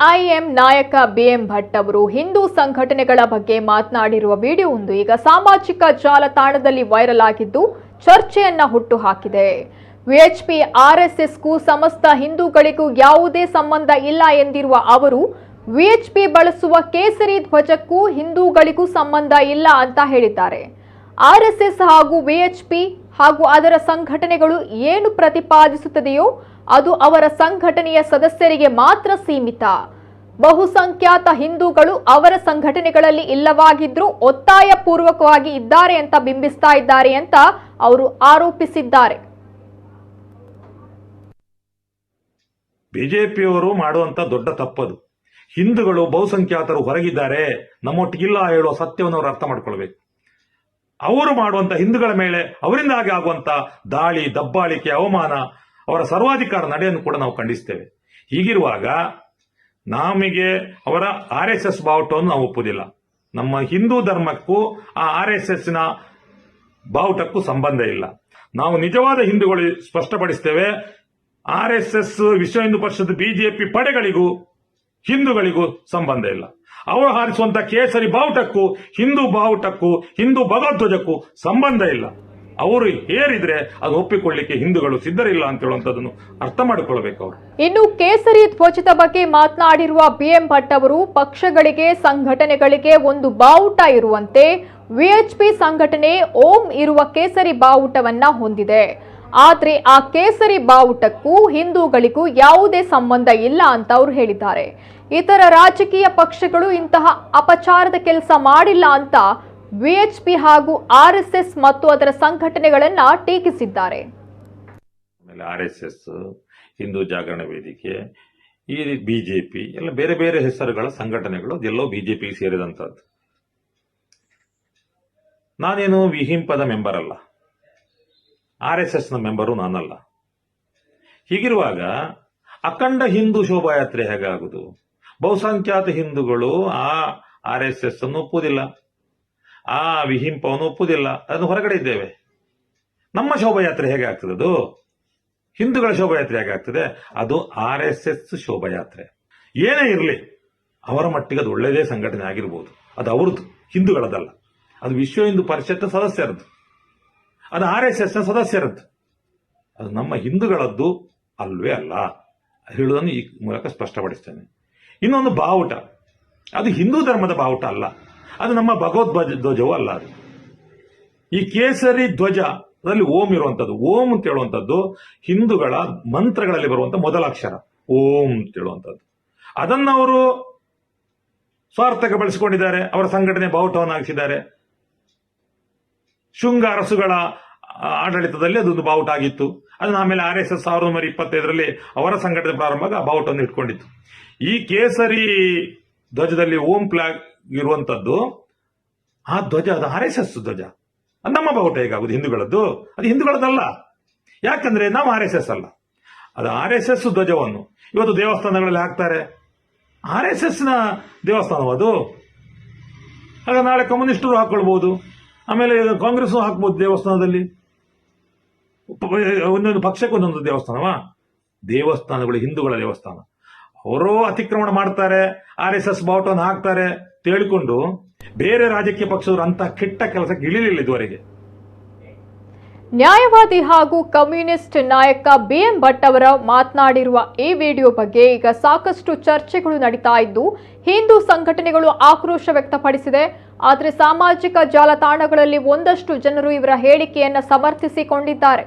CPIM ನಾಯಕ BM Bhat ಅವರು ಹಿಂದೂ ಸಂಘಟನೆಗಳ ಬಗ್ಗೆ ಮಾತನಾಡಿರುವ ವಿಡಿಯೋ ಒಂದು ಈಗ ಸಾಮಾಜಿಕ ಜಾಲತಾಣದಲ್ಲಿ ವೈರಲ್ ಆಗಿದ್ದು ಚರ್ಚೆಯನ್ನ ಹುಟ್ಟುಹಾಕಿದೆ. ವಿಎಚ್ಪಿ ಆರ್ಎಸ್ಎಸ್ಗೂ ಸಮಸ್ತ ಹಿಂದೂಗಳಿಗೂ ಯಾವುದೇ ಸಂಬಂಧ ಇಲ್ಲ ಎಂದಿರುವ ಅವರು ವಿಎಚ್ಪಿ ಬಳಸುವ ಕೇಸರಿ ಧ್ವಜಕ್ಕೂ ಹಿಂದೂಗಳಿಗೂ ಸಂಬಂಧ ಇಲ್ಲ ಅಂತ ಹೇಳಿದ್ದಾರೆ. ಆರ್ಎಸ್ಎಸ್ ಹಾಗೂ ವಿಎಚ್ಪಿ ಹಾಗೂ ಅದರ ಸಂಘಟನೆಗಳು ಏನು ಪ್ರತಿಪಾದಿಸುತ್ತದೆಯೋ ಅದು ಅವರ ಸಂಘಟನೆಯ ಸದಸ್ಯರಿಗೆ ಮಾತ್ರ ಸೀಮಿತ. ಬಹುಸಂಖ್ಯಾತ ಹಿಂದೂಗಳು ಅವರ ಸಂಘಟನೆಗಳಲ್ಲಿ ಇಲ್ಲವಾಗಿದ್ರೂ ಒತ್ತಾಯ ಪೂರ್ವಕವಾಗಿ ಇದ್ದಾರೆ ಅಂತ ಬಿಂಬಿಸ್ತಾ ಇದ್ದಾರೆ ಅಂತ ಅವರು ಆರೋಪಿಸಿದ್ದಾರೆ. ಬಿಜೆಪಿಯವರು ಮಾಡುವಂತ ದೊಡ್ಡ ತಪ್ಪದು. ಹಿಂದೂಗಳು ಬಹುಸಂಖ್ಯಾತರು ಹೊರಗಿದ್ದಾರೆ, ನಮ್ಮೊಟ್ಟಿಗಿಲ್ಲ ಹೇಳುವ ಸತ್ಯವನ್ನು ಅವರು ಅರ್ಥ ಮಾಡ್ಕೊಳ್ಬೇಕು. ಅವರು ಮಾಡುವಂತ ಹಿಂದೂಗಳ ಮೇಲೆ ಅವರಿಂದಾಗಿ ಆಗುವಂತ ದಾಳಿ, ದಬ್ಬಾಳಿಕೆ, ಅವಮಾನ, ಅವರ ಸರ್ವಾಧಿಕಾರ ನಡೆಯನ್ನು ಕೂಡ ನಾವು ಖಂಡಿಸ್ತೇವೆ. ಹೀಗಿರುವಾಗ ನಮಗೆ ಅವರ ಆರ್ಎಸ್ಎಸ್ ಬಾವುಟವನ್ನು ನಾವು ಒಪ್ಪುವುದಿಲ್ಲ. ನಮ್ಮ ಹಿಂದೂ ಧರ್ಮಕ್ಕೂ ಆ ಆರ್ಎಸ್ಎಸ್ ನ ಬಾವುಟಕ್ಕೂ ಸಂಬಂಧ ಇಲ್ಲ. ನಾವು ನಿಜವಾದ ಹಿಂದೂಗಳು ಸ್ಪಷ್ಟಪಡಿಸ್ತೇವೆ, ಆರ್ಎಸ್ಎಸ್, ವಿಶ್ವ ಹಿಂದೂ ಪರಿಷತ್, ಬಿಜೆಪಿ ಪಡೆಗಳಿಗೂ ಹಿಂದೂಗಳಿಗೂ ಸಂಬಂಧ ಇಲ್ಲ. ಅವರು ಹಾರಿಸುವಂತ ಕೇಸರಿ ಬಾವುಟಕ್ಕೂ ಹಿಂದೂ ಬಾವುಟಕ್ಕೂ ಹಿಂದೂ ಭಗವಧ್ವಜಕ್ಕೂ ಸಂಬಂಧ ಇಲ್ಲ. ಅವರು ಹೇರಿದ್ರೆ ಅದು ಒಪ್ಪಿಕೊಳ್ಳಿಕ್ಕೆ ಹಿಂದೂಗಳು ಸಿದ್ಧರಿಲ್ಲ ಅಂತ ಹೇಳುವಂತದನ್ನು ಅರ್ಥ ಮಾಡಿಕೊಳ್ಳಬೇಕು ಅವರು. ಇನ್ನು ಕೇಸರಿ ಧ್ವಜದ ಬಗ್ಗೆ ಮಾತನಾಡಿರುವ ಬಿಎಂ ಭಟ್ ಅವರು ಪಕ್ಷಗಳಿಗೆ, ಸಂಘಟನೆಗಳಿಗೆ ಒಂದು ಬಾವುಟ ಇರುವಂತೆ ವಿಎಚ್ಪಿ ಸಂಘಟನೆ ಓಂ ಇರುವ ಕೇಸರಿ ಬಾವುಟವನ್ನ ಹೊಂದಿದೆ. ಆದ್ರೆ ಆ ಕೇಸರಿ ಬಾವುಟಕ್ಕೂ ಹಿಂದೂಗಳಿಗೂ ಯಾವುದೇ ಸಂಬಂಧ ಇಲ್ಲ ಅಂತ ಅವರು ಹೇಳಿದ್ದಾರೆ. ಇತರ ರಾಜಕೀಯ ಪಕ್ಷಗಳು ಇಂತಹ ಅಪಚಾರದ ಕೆಲಸ ಮಾಡಿಲ್ಲ ಅಂತ ವಿಎಚ್ಪಿ ಹಾಗೂ ಆರ್ಎಸ್ಎಸ್ ಮತ್ತು ಅದರ ಸಂಘಟನೆಗಳನ್ನ ಟೀಕಿಸಿದ್ದಾರೆ. ಆರ್ಎಸ್ಎಸ್, ಹಿಂದೂ ಜಾಗರಣ ವೇದಿಕೆ, ಈ ಬಿಜೆಪಿ ಎಲ್ಲ ಬೇರೆ ಬೇರೆ ಹೆಸರುಗಳ ಸಂಘಟನೆಗಳು ಅದೆಲ್ಲೋ ಬಿಜೆಪಿಗೆ ಸೇರಿದಂತದ್ದು. ನಾನೇನು ವಿಹಿಂಪದ ಮೆಂಬರ್ ಅಲ್ಲ, ಆರ್ಎಸ್ಎಸ್ ನ ಮೆಂಬರು ನಾನಲ್ಲ. ಹೀಗಿರುವಾಗ ಅಖಂಡ ಹಿಂದೂ ಶೋಭಾಯಾತ್ರೆ ಹೇಗಾಗುವುದು? ಬಹುಸಂಖ್ಯಾತ ಹಿಂದೂಗಳು ಆ ಆರ್ಎಸ್ಎಸ್ ಅನ್ನು ಒಪ್ಪುವುದಿಲ್ಲ, ಆ ವಿಹಿಂಪವನ್ನು ಒಪ್ಪುವುದಿಲ್ಲ, ಅದನ್ನು ಹೊರಗಡೆ ಇದ್ದೇವೆ. ನಮ್ಮ ಶೋಭಾಯಾತ್ರೆ ಹೇಗೆ ಆಗ್ತದೆ? ಅದು ಹಿಂದೂಗಳ ಶೋಭಾಯಾತ್ರೆ ಹೇಗೆ ಆಗ್ತದೆ? ಅದು ಆರ್ಎಸ್ಎಸ್ ಶೋಭಾಯಾತ್ರೆ. ಏನೇ ಇರಲಿ, ಅವರ ಮಟ್ಟಿಗೆ ಅದು ಒಳ್ಳೆಯದೇ ಸಂಘಟನೆ ಆಗಿರ್ಬೋದು, ಅದು ಅವ್ರದ್ದು, ಹಿಂದೂಗಳದಲ್ಲ. ಅದು ವಿಶ್ವ ಹಿಂದೂ ಪರಿಷತ್ ಸದಸ್ಯರದ್ದು, ಅದು ಆರ್ಎಸ್ಎಸ್ ನ ಸದಸ್ಯರದ್ದು. ಅದು ನಮ್ಮ ಹಿಂದೂಗಳದ್ದು ಅಲ್ವೇ ಅಲ್ಲ ಹೇಳುವುದನ್ನು ಈ ಮೂಲಕ ಸ್ಪಷ್ಟಪಡಿಸ್ತೇನೆ. ಇನ್ನೊಂದು ಬಾವುಟ, ಅದು ಹಿಂದೂ ಧರ್ಮದ ಬಾವುಟ ಅಲ್ಲ, ಅದು ನಮ್ಮ ಭಗವದ್ಧ್ವಜವೂ ಅಲ್ಲ. ಅದು ಈ ಕೇಸರಿ ಧ್ವಜದಲ್ಲಿ ಓಂ ಇರುವಂತದ್ದು. ಓಂ ಅಂತ ಹೇಳುವಂಥದ್ದು ಹಿಂದೂಗಳ ಮಂತ್ರಗಳಲ್ಲಿ ಬರುವಂತ ಮೊದಲ ಅಕ್ಷರ ಓಂ ಅಂತ ಹೇಳುವಂಥದ್ದು. ಅದನ್ನವರು ಸ್ವಾರ್ಥಕ್ಕೆ ಬಳಸಿಕೊಂಡಿದ್ದಾರೆ, ಅವರ ಸಂಘಟನೆ ಬಾವುಟವನ್ನು ಹಾಕಿಸಿದ್ದಾರೆ. ಶುಂಗ ಅರಸುಗಳ ಆಡಳಿತದಲ್ಲಿ ಅದೊಂದು ಬಾವುಟ ಆಗಿತ್ತು. ಅದನ್ನ ಆಮೇಲೆ ಆರ್ಎಸ್ಎಸ್ 1925ರಲ್ಲಿ ಅವರ ಸಂಘಟನೆ ಪ್ರಾರಂಭ ಆ ಬಾವುಟವನ್ನು ಇಟ್ಕೊಂಡಿತ್ತು. ಈ ಕೇಸರಿ ಧ್ವಜದಲ್ಲಿ ಓಂ ಫ್ಲಾಗ್ ಇರುವಂತದ್ದು, ಆ ಧ್ವಜ ಅದು ಆರ್ಎಸ್ಎಸ್ ಧ್ವಜ. ಅದು ನಮ್ಮ ಬಾವುಟ ಹೇಗಾಗುದು ಹಿಂದೂಗಳದ್ದು? ಅದು ಹಿಂದೂಗಳದ್ದಲ್ಲ. ಯಾಕಂದ್ರೆ ನಾವು ಆರ್ಎಸ್ಎಸ್ ಅಲ್ಲ. ಅದು ಆರ್ಎಸ್ಎಸ್ ಧ್ವಜವನ್ನು ಇವತ್ತು ದೇವಸ್ಥಾನಗಳಲ್ಲಿ ಹಾಕ್ತಾರೆ. ಆರ್ಎಸ್ಎಸ್ ನ ದೇವಸ್ಥಾನವದು. ಆಗ ನಾಳೆ ಕಮ್ಯುನಿಸ್ಟರು ಹಾಕೊಳ್ಬಹುದು, ಆಮೇಲೆ ಕಾಂಗ್ರೆಸ್ ಹಾಕ್ಬಹುದು ದೇವಸ್ಥಾನದಲ್ಲಿ. ಒಂದೊಂದು ಪಕ್ಷಕ್ಕೆ ಒಂದೊಂದು ದೇವಸ್ಥಾನವಾ? ದೇವಸ್ಥಾನಗಳು ಹಿಂದೂಗಳ ದೇವಸ್ಥಾನ. ಅವರು ಅತಿಕ್ರಮಣ ಮಾಡ್ತಾರೆ, ಆರ್ಎಸ್ಎಸ್ ಬಾವುಟವನ್ನು ಹಾಕ್ತಾರೆ ಹೇಳಿಕೊಂಡು ಬೇರೆ ರಾಜಕೀಯ ಪಕ್ಷದವರು ಅಂತ ಕೆಟ್ಟ ಕೆಲಸಕ್ಕೆ ಇಳಿಲಿಲ್ಲ ಇದುವರೆಗೆ. ನ್ಯಾಯವಾದಿ ಹಾಗೂ ಕಮ್ಯುನಿಸ್ಟ್ ನಾಯಕ ಬಿಎಂ ಭಟ್ ಅವರ ಮಾತನಾಡಿರುವ ಈ ವಿಡಿಯೋ ಬಗ್ಗೆ ಈಗ ಸಾಕಷ್ಟು ಚರ್ಚೆಗಳು ನಡೀತಾ ಇದ್ದು ಹಿಂದೂ ಸಂಘಟನೆಗಳು ಆಕ್ರೋಶ ವ್ಯಕ್ತಪಡಿಸಿದೆ. ಆದರೆ ಸಾಮಾಜಿಕ ಜಾಲತಾಣಗಳಲ್ಲಿ ಒಂದಷ್ಟು ಜನರು ಇವರ ಹೇಳಿಕೆಯನ್ನು ಸಮರ್ಥಿಸಿಕೊಂಡಿದ್ದಾರೆ.